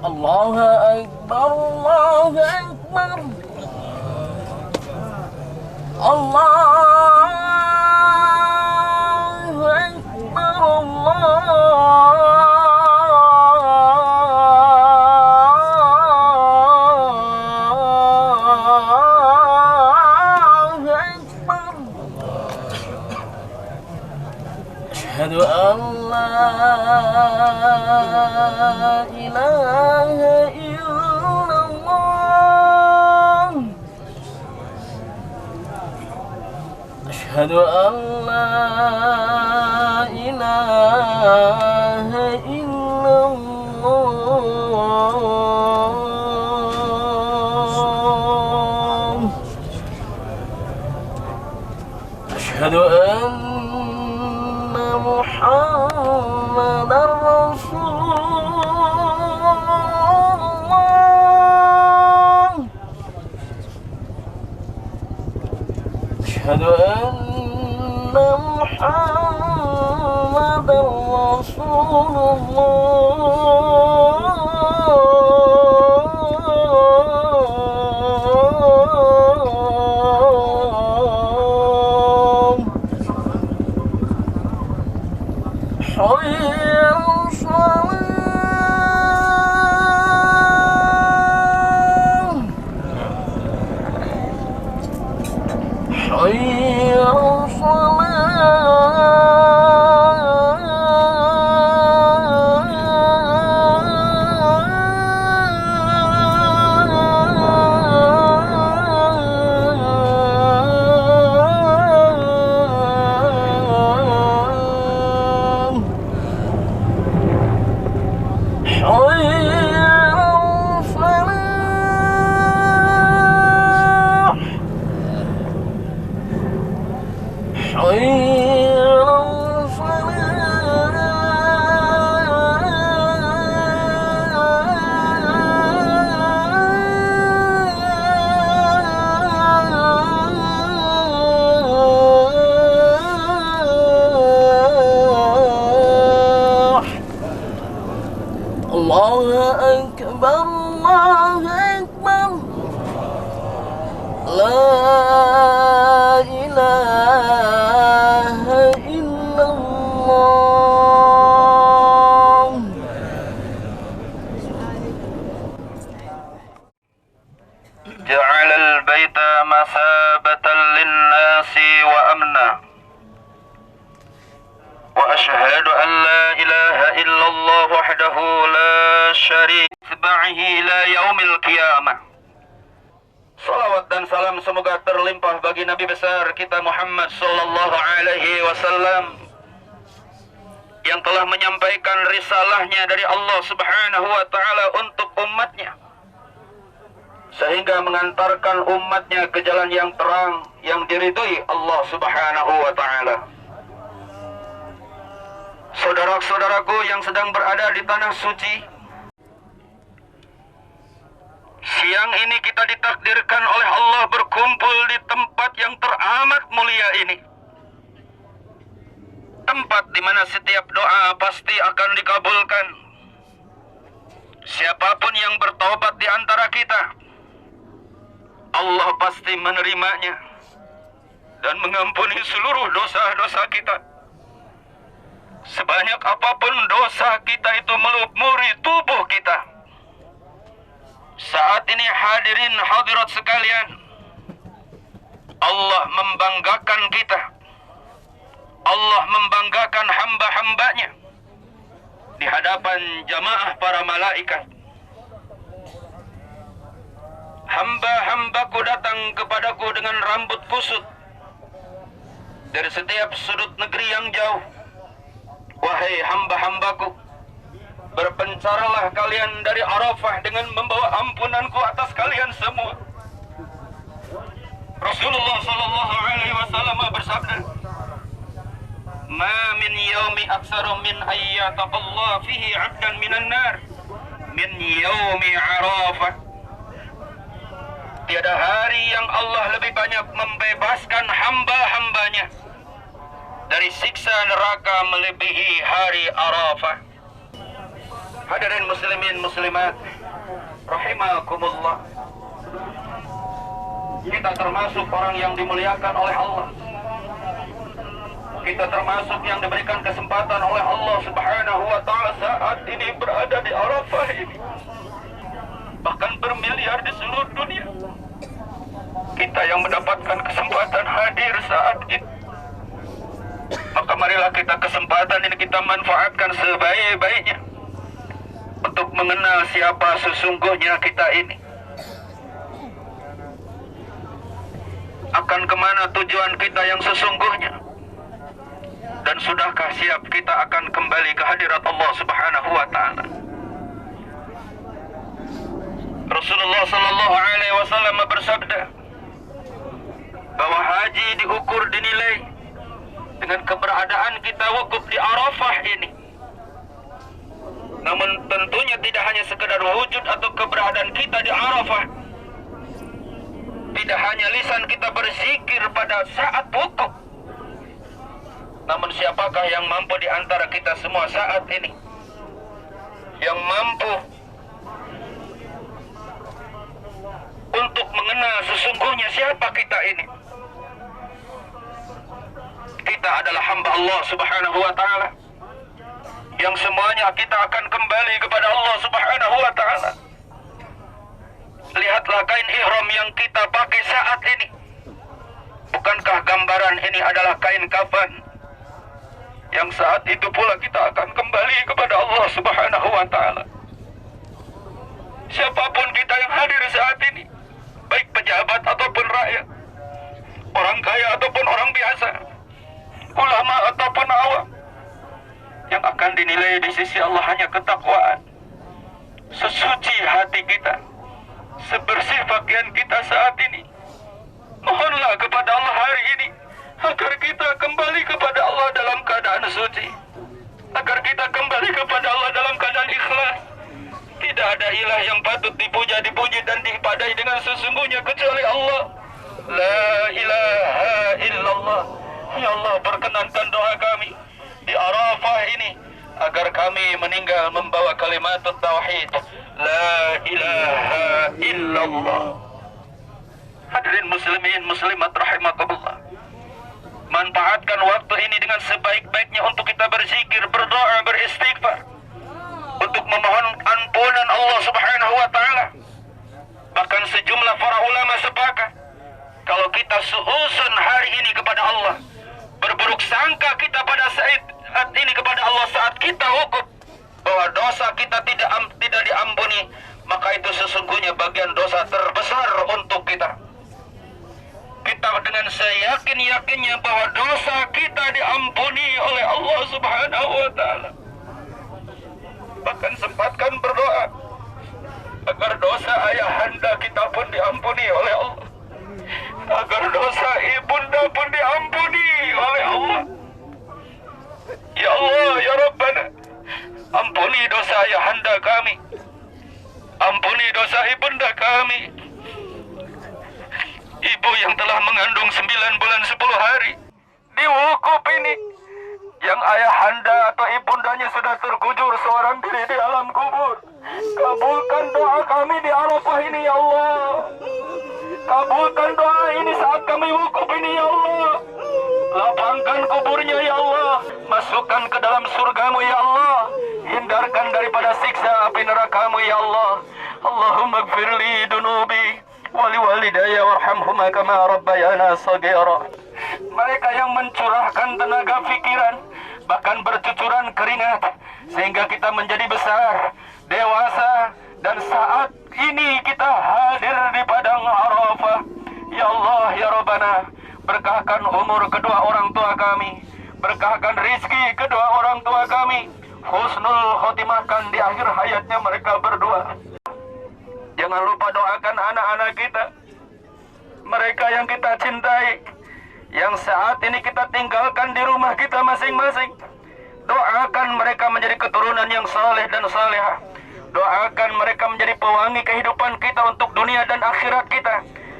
الله أكبر الله أكبر الله أشهد أن لا إله إلا الله أشهد أن لا إله إلا الله أشهد أن محمد رسول الله أشهد أن محمد رسول الله حي على الصلاة حي على الله أكبر الله أكبر لا إله إلا الله جعل البيت مثابة للناس وأمنا وأشهد أن لا إله إلا الله وحده لا شريك له إلى يوم القيامة. Salawat dan salam semoga terlimpah bagi Nabi besar kita Muhammad sallallahu alaihi wasallam yang telah menyampaikan risalahnya dari Allah Subhanahu wa taala untuk umatnya, sehingga mengantarkan umatnya ke jalan yang terang yang diridhoi Allah Subhanahu wa taala. Saudara-saudaraku yang sedang berada di tanah suci, siang ini kita ditakdirkan oleh Allah berkumpul di tempat yang teramat mulia ini. Tempat di mana setiap doa pasti akan dikabulkan. Siapapun yang bertobat di antara kita, Allah pasti menerimanya dan mengampuni seluruh dosa-dosa kita. Sebanyak apapun dosa kita itu melumuri tubuh kita. Saat ini hadirin hadirat sekalian, Allah membanggakan kita. Allah membanggakan hamba-hambanya di hadapan jamaah para malaikat. Hamba-hambaku datang kepadaku dengan rambut kusut dari setiap sudut negeri yang jauh. Wahai hamba-hambaku, berpencaralah kalian dari Arafah dengan membawa ampunanku atas kalian semua. Rasulullah sallallahu alaihi wasallam bersabda, "Ma min yaumi aktsaru min ayyataqallahu fihi 'abdan minan nar min yaumi Arafah." Tiada hari yang Allah lebih banyak membebaskan hamba-hambanya dari siksa neraka melebihi hari Arafah. Hadirin muslimin muslimat rahimakumullah. Kita termasuk orang yang dimuliakan oleh Allah. Kita termasuk yang diberikan kesempatan oleh Allah Subhanahu wa taala saat ini berada di Arafah ini. Bahkan bermiliar di seluruh dunia. Kita yang mendapatkan kesempatan hadir saat ini. Maka marilah kita kesempatan ini kita manfaatkan sebaik-baiknya untuk mengenal siapa sesungguhnya kita ini. Akan kemana tujuan kita yang sesungguhnya. Dan sudahkah siap kita akan kembali ke hadirat Allah Subhanahu wa taala. Rasulullah sallallahu alaihi wasallam bersabda bahwa haji diukur dinilai dengan keberadaan kita wukuf di Arafah ini. Namun tentunya tidak hanya sekedar wujud atau keberadaan kita di Arafah. Tidak hanya lisan kita berzikir pada saat wukuf. Namun siapakah yang mampu di antara kita semua saat ini yang mampu untuk mengenal sesungguhnya siapa kita ini? Kita adalah hamba Allah Subhanahu wa taala yang semuanya kita akan kembali kepada Allah Subhanahu wa taala. Lihatlah kain ihram yang kita pakai saat ini. Bukankah gambaran ini adalah kain kafan? Yang saat itu pula kita akan kembali kepada Allah Subhanahu wa taala. Siapapun kita yang hadir saat ini, baik pejabat ataupun rakyat, orang kaya ataupun orang biasa, ulama ataupun awam, yang akan dinilai di sisi Allah hanya ketakwaan, sesuci hati kita, sebersih pakaian kita saat ini. Mohonlah kepada Allah hari ini agar kita kembali kepada Allah dalam keadaan suci, agar kita kembali kepada Allah dalam keadaan ikhlas. Tidak ada ilah yang patut dipuja, dipuji dan diibadahi dengan sesungguhnya kecuali Allah. La ilaha illallah. Ya Allah, perkenankan doa kami di Arafah ini agar kami meninggal membawa kalimat tauhid la ilaha illallah. Hadirin muslimin muslimat rahimakumullah. Manfaatkan waktu ini dengan sebaik-baiknya untuk kita berzikir, berdoa, beristighfar, untuk memohon ampunan Allah Subhanahu wa taala. Bahkan sejumlah para ulama sepakat kalau kita suudzon hari ini kepada Allah, berburuk sangka kita pada saat ini kepada Allah saat kita wukuf, bahwa dosa kita tidak diampuni, maka itu sesungguhnya bagian dosa terbesar untuk kita. Kita dengan seyakin-yakinnya bahwa dosa kita diampuni oleh Allah Subhanahu wa taala. Bahkan sempatkan berdoa agar dosa ayahanda kita pun diampuni oleh Allah, agar dosa ibunda pun diampuni oleh Allah. Ya Allah, ya Rabbana, ampuni dosa ayahanda kami, ampuni dosa ibunda kami. Ibu yang telah mengandung 9 bulan 10 hari di wukuf ini, yang ayahanda atau ibundanya sudah terkujur seorang diri di alam kubur. Kabulkan doa kami di Arafah ini ya Allah. Kabulkan doa ini saat kami wukuf ini ya Allah. Lapangkan kuburnya ya Allah. Masukkan ke dalam surgamu ya Allah. Hindarkan daripada siksa api nerakamu ya Allah. Allahumma gfirli dunubi wali walidaya warhamhuma kama rabbayana saghira. Mereka yang mencurahkan tenaga pikiran, bahkan bercucuran keringat, sehingga kita menjadi besar, dewasa, dan saat ini kita hadir di padang Arafah. Ya Allah, ya Rabbana, berkahkan umur kedua orang tua kami, berkahkan rizki kedua orang tua kami, husnul khotimahkan di akhir hayatnya mereka berdua. Jangan lupa doakan anak-anak kita, mereka yang kita cintai, yang saat ini kita tinggalkan di rumah kita masing-masing. Doakan mereka menjadi keturunan yang saleh dan salehah. Doakan mereka menjadi pewangi kehidupan kita untuk dunia dan akhirat kita.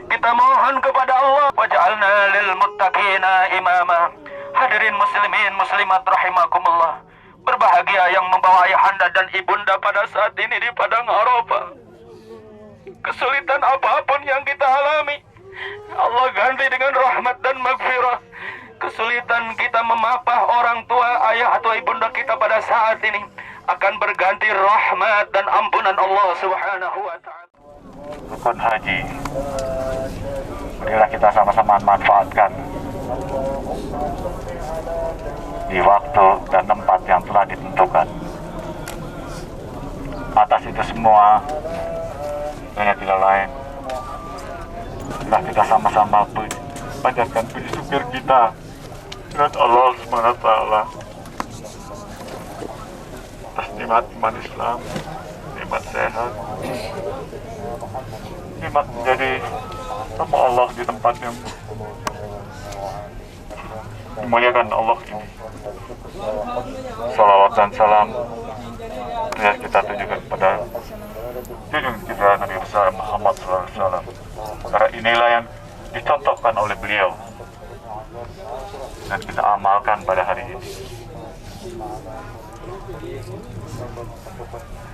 Kita mohon kepada Allah, waj'alna lil muttaqina imama. Hadirin muslimin muslimat rahimakumullah. Berbahagia yang membawa ayahanda dan ibunda pada saat ini di Padang Arafah. Kesulitan apapun yang kita alami, Allah ganti dengan rahmat dan maghfirah. Kesulitan kita memapah orang tua, ayah atau ibunda kita pada saat ini akan berganti rahmat dan ampunan Allah Subhanahu wa ta'ala. Rukun haji, marilah kita sama-sama manfaatkan di waktu dan tempat yang telah ditentukan. Atas itu semua, hanya tidak lain, marilah kita sama-sama panjatkan puji syukur kita dengan Allah SWT atas nikmat iman Islam, nikmat sehat, nikmat menjadi hamba Allah di tempat yang dimuliakan Allah ini. Salawat dan salam yang kita tujukan kepada junjungan kita Nabi besar Muhammad SAW. Karena inilah yang dicontohkan oleh beliau dan kita amalkan pada hari ini.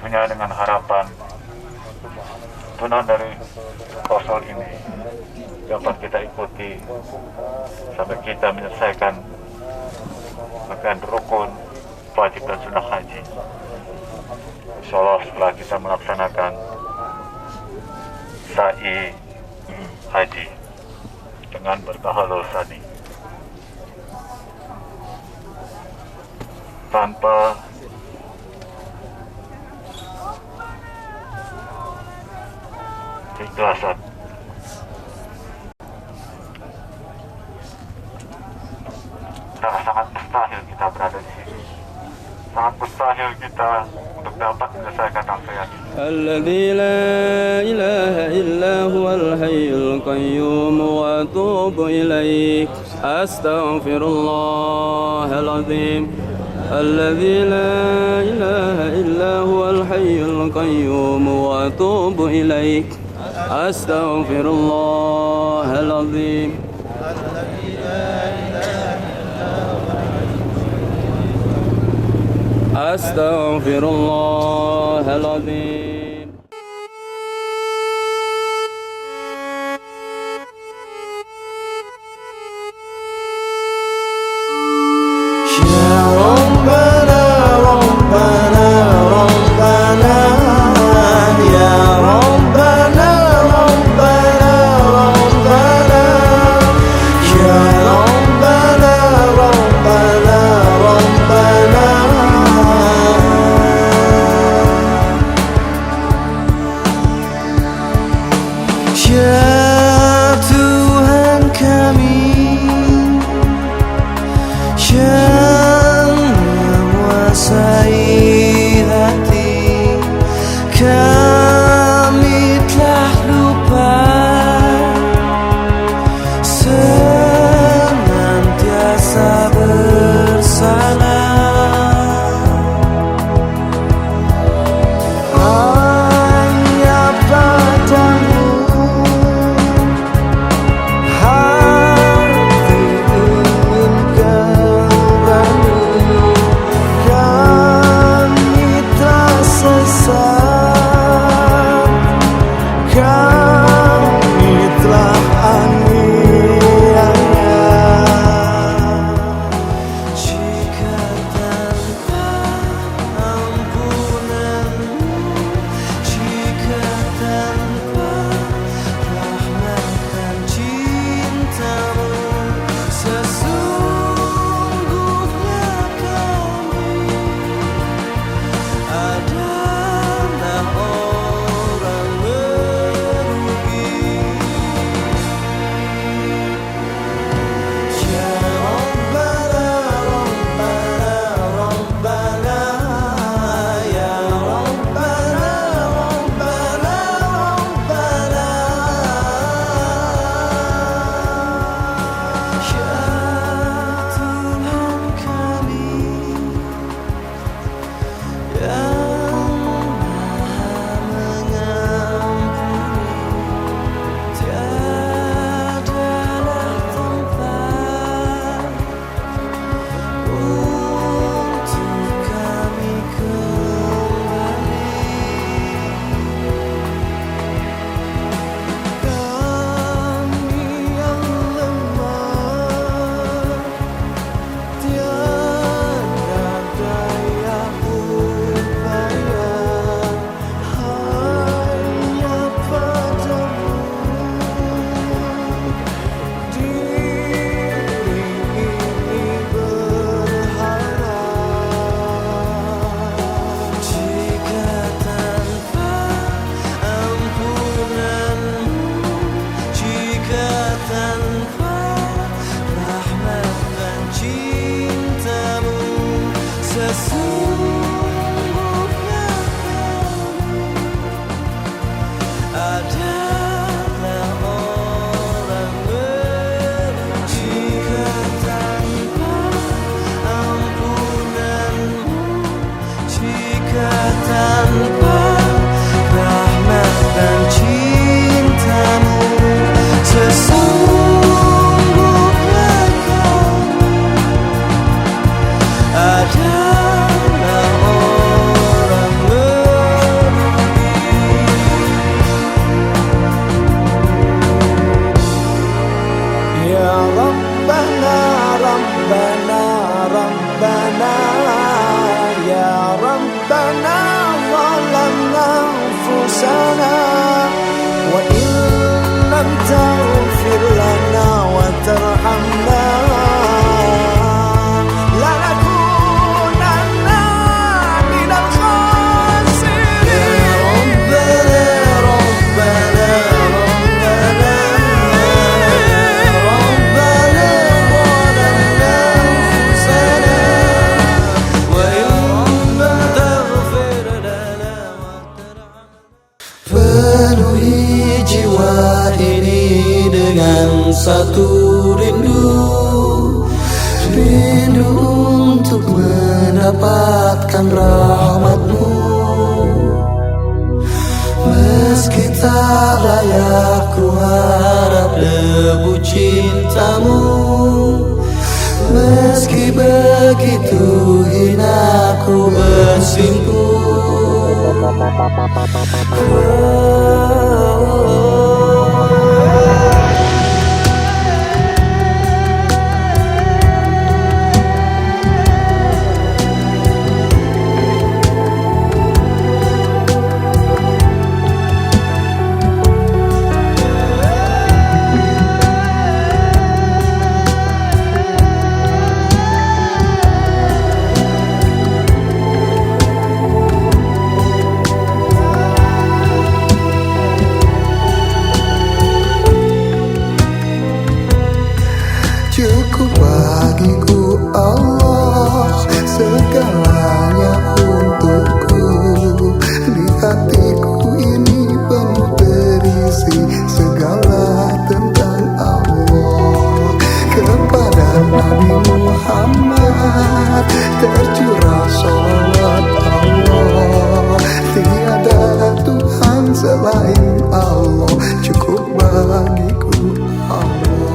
Hanya dengan harapan tuntunan dari Rasul ini dapat kita ikuti sampai kita menyelesaikan bagian rukun, wajib dan sunnah haji. Insyaallah setelah kita melaksanakan sa'i haji dengan bertahalul sani tanpa keikhlasan. Sangat mustahil kita berada di sini. Sangat mustahil kita untuk dapat menyelesaikan rangkaian ini. الذي لا إله إلا هو الحي القيوم وأتوب إليه أستغفر الله العظيم الذي لا إله إلا هو الحي القيوم وأتوب إليه أستغفر الله العظيم أستغفر الله العظيم. يا ربنا ربنا ربنا يا ربنا ربنا ربنا يا ربنا ربنا ربنا Ya Tuhan kami yang menguasai hati, kami telah lupa senantiasa bersalah. Hanya padamu hati ingin kembali, kami tersesat, kami telah aniaya. Jika tanpa ampunanmu, jika tanpa rahmat dan cintamu, sesungguhnya kami adalah orang merugi. Ya Rabbana Rabbana Rabbana ya Rabbana Rabbana Rabbana ya Tuhan kami yang Maha mengampuni, tiadalah tempat untuk ربنا ظلمنا أنفسنا وإن لم تغفر لنا وترحمنا لنكونن من الخاسرين ربنا ربنا ربنا ربنا ظلمنا أنفسنا وإن لم تغفر لنا وترحمنا. Penuhi jiwa ini dengan satu rindu, rindu untuk mendapatkan rahmat-Mu. Meski tak layak ku harap debu cinta-Mu, meski begitu hina ku bersimpu. Cukup bagiku Allah, segalanya untukku. Di hatiku ini penuh terisi segala tentang Allah. Kepada Nabi Muhammad tercurah sholawat Allah. Tiada Tuhan selain Allah, cukup bagiku Allah.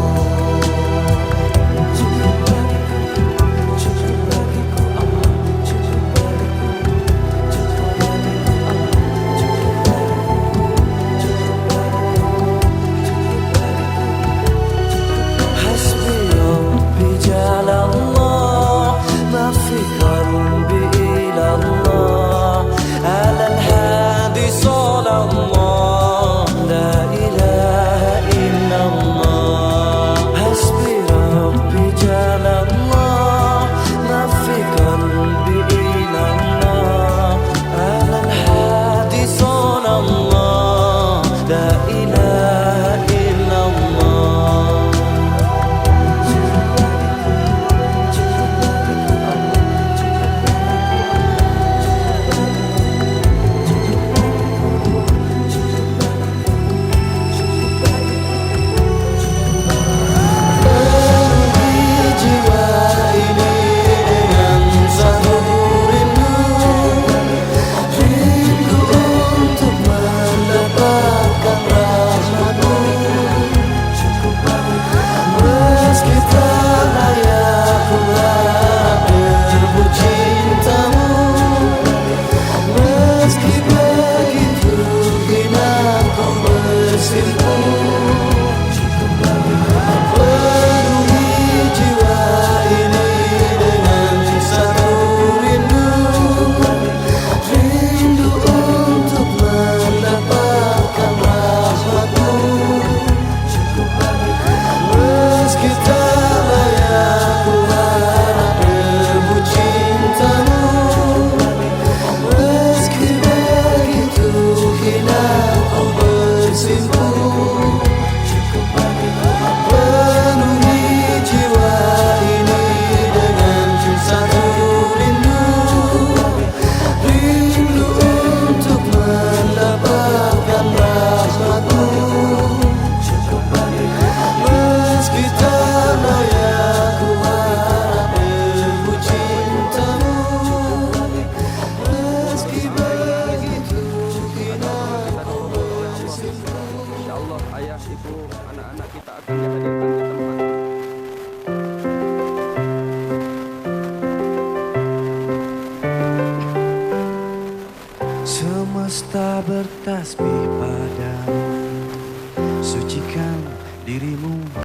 Semesta bertasbih padamu, sucikan dirimu